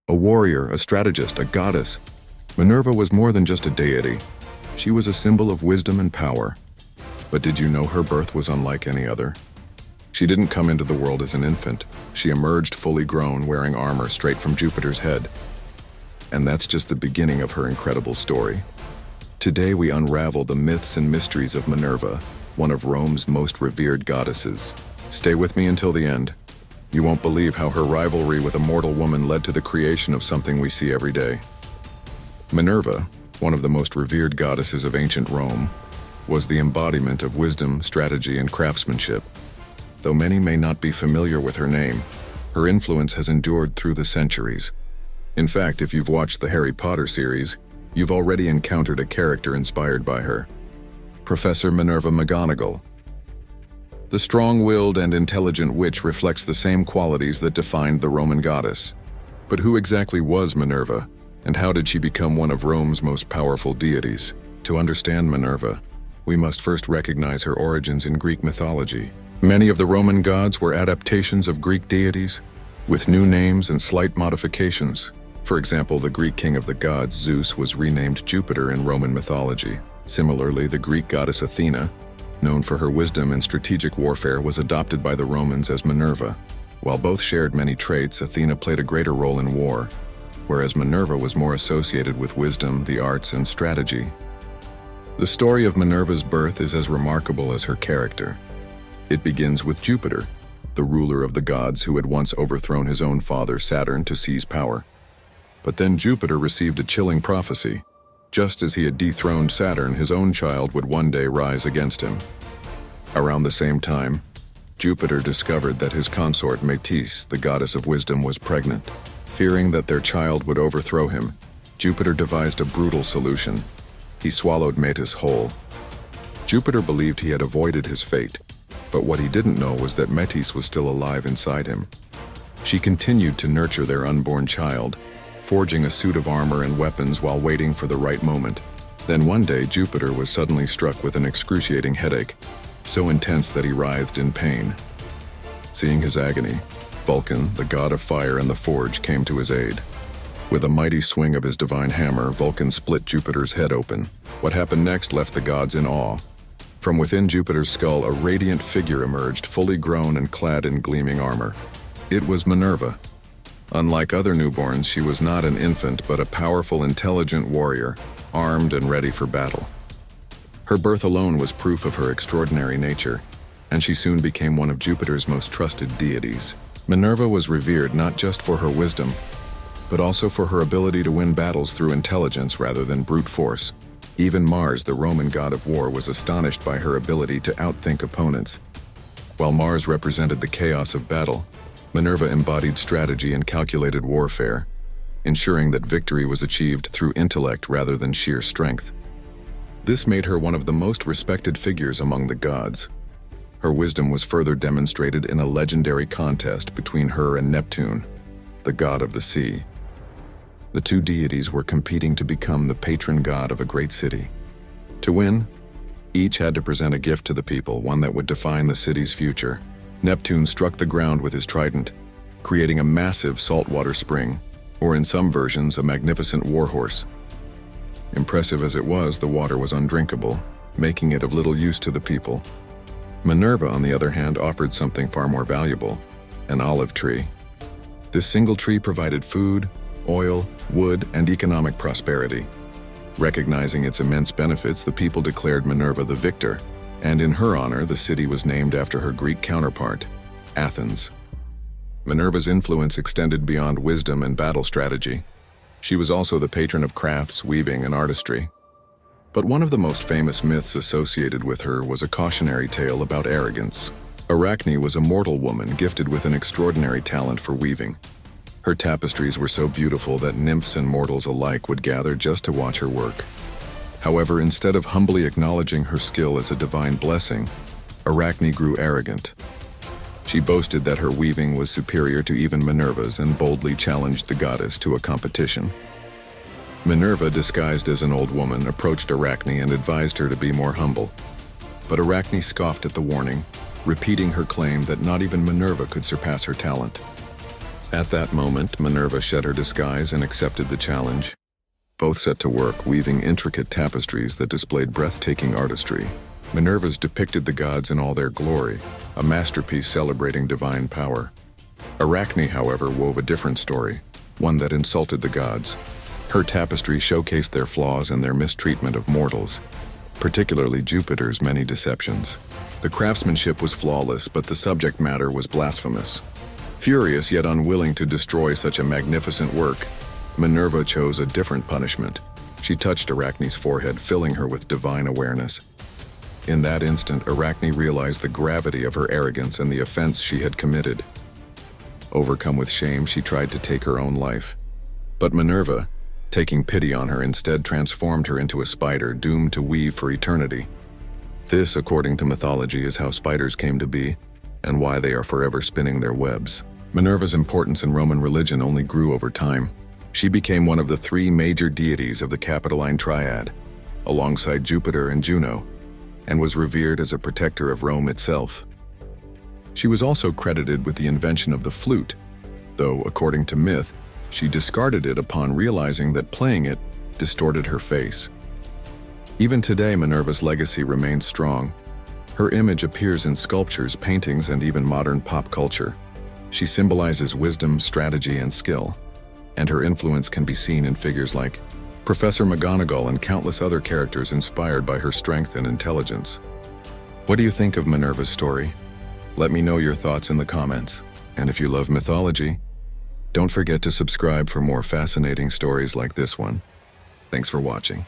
A warrior, a strategist, a goddess, Minerva was more than just a deity. She was a symbol of wisdom and power. But did you know her birth was unlike any other? She didn't come into the world as an infant. She emerged fully grown, wearing armor straight from Jupiter's head. And that's just the beginning of her incredible story. Today we unravel the myths and mysteries of Minerva, one of Rome's most revered goddesses. Stay with me until the end. You won't believe how her rivalry with a mortal woman led to the creation of something we see every day. Minerva, one of the most revered goddesses of ancient Rome, was the embodiment of wisdom, strategy, and craftsmanship. Though many may not be familiar with her name, her influence has endured through the centuries. In fact, if you've watched the Harry Potter series, you've already encountered a character inspired by her. Professor Minerva McGonagall. The strong-willed and intelligent witch reflects the same qualities that defined the Roman goddess. But who exactly was Minerva, and how did she become one of Rome's most powerful deities? To understand Minerva, we must first recognize her origins in Greek mythology. Many of the Roman gods were adaptations of Greek deities, with new names and slight modifications. For example, the Greek king of the gods, Zeus, was renamed Jupiter in Roman mythology. Similarly, the Greek goddess Athena, known for her wisdom and strategic warfare, was adopted by the Romans as Minerva. While both shared many traits, Athena played a greater role in war, whereas Minerva was more associated with wisdom, the arts, and strategy. The story of Minerva's birth is as remarkable as her character. It begins with Jupiter, the ruler of the gods who had once overthrown his own father, Saturn, to seize power. But then Jupiter received a chilling prophecy. Just as he had dethroned Saturn, his own child would one day rise against him. Around the same time, Jupiter discovered that his consort Métis, the goddess of wisdom, was pregnant. Fearing that their child would overthrow him, Jupiter devised a brutal solution. He swallowed Métis whole. Jupiter believed he had avoided his fate, but what he didn't know was that Métis was still alive inside him. She continued to nurture their unborn child, forging a suit of armor and weapons while waiting for the right moment. Then one day, Jupiter was suddenly struck with an excruciating headache, so intense that he writhed in pain. Seeing his agony, Vulcan, the god of fire and the forge, came to his aid. With a mighty swing of his divine hammer, Vulcan split Jupiter's head open. What happened next left the gods in awe. From within Jupiter's skull, a radiant figure emerged, fully grown and clad in gleaming armor. It was Minerva. Unlike other newborns, she was not an infant, but a powerful, intelligent warrior, armed and ready for battle. Her birth alone was proof of her extraordinary nature, and she soon became one of Jupiter's most trusted deities. Minerva was revered not just for her wisdom, but also for her ability to win battles through intelligence rather than brute force. Even Mars, the Roman god of war, was astonished by her ability to outthink opponents. While Mars represented the chaos of battle, Minerva embodied strategy and calculated warfare, ensuring that victory was achieved through intellect rather than sheer strength. This made her one of the most respected figures among the gods. Her wisdom was further demonstrated in a legendary contest between her and Neptune, the god of the sea. The two deities were competing to become the patron god of a great city. To win, each had to present a gift to the people, one that would define the city's future. Neptune struck the ground with his trident, creating a massive saltwater spring, or in some versions, a magnificent warhorse. Impressive as it was, the water was undrinkable, making it of little use to the people. Minerva, on the other hand, offered something far more valuable, an olive tree. This single tree provided food, oil, wood, and economic prosperity. Recognizing its immense benefits, the people declared Minerva the victor, and in her honor, the city was named after her Greek counterpart, Athens. Minerva's influence extended beyond wisdom and battle strategy. She was also the patron of crafts, weaving, and artistry. But one of the most famous myths associated with her was a cautionary tale about arrogance. Arachne was a mortal woman gifted with an extraordinary talent for weaving. Her tapestries were so beautiful that nymphs and mortals alike would gather just to watch her work. However, instead of humbly acknowledging her skill as a divine blessing, Arachne grew arrogant. She boasted that her weaving was superior to even Minerva's and boldly challenged the goddess to a competition. Minerva, disguised as an old woman, approached Arachne and advised her to be more humble. But Arachne scoffed at the warning, repeating her claim that not even Minerva could surpass her talent. At that moment, Minerva shed her disguise and accepted the challenge. Both set to work, weaving intricate tapestries that displayed breathtaking artistry. Minerva's depicted the gods in all their glory, a masterpiece celebrating divine power. Arachne, however, wove a different story, one that insulted the gods. Her tapestry showcased their flaws and their mistreatment of mortals, particularly Jupiter's many deceptions. The craftsmanship was flawless, but the subject matter was blasphemous. Furious yet unwilling to destroy such a magnificent work, Minerva chose a different punishment. She touched Arachne's forehead, filling her with divine awareness. In that instant, Arachne realized the gravity of her arrogance and the offense she had committed. Overcome with shame, she tried to take her own life. But Minerva, taking pity on her, instead transformed her into a spider doomed to weave for eternity. This, according to mythology, is how spiders came to be and why they are forever spinning their webs. Minerva's importance in Roman religion only grew over time. She became one of the three major deities of the Capitoline Triad, alongside Jupiter and Juno, and was revered as a protector of Rome itself. She was also credited with the invention of the flute, though, according to myth, she discarded it upon realizing that playing it distorted her face. Even today, Minerva's legacy remains strong. Her image appears in sculptures, paintings, and even modern pop culture. She symbolizes wisdom, strategy, and skill, and her influence can be seen in figures like Professor McGonagall and countless other characters inspired by her strength and intelligence. What do you think of Minerva's story? Let me know your thoughts in the comments. And if you love mythology, don't forget to subscribe for more fascinating stories like this one. Thanks for watching.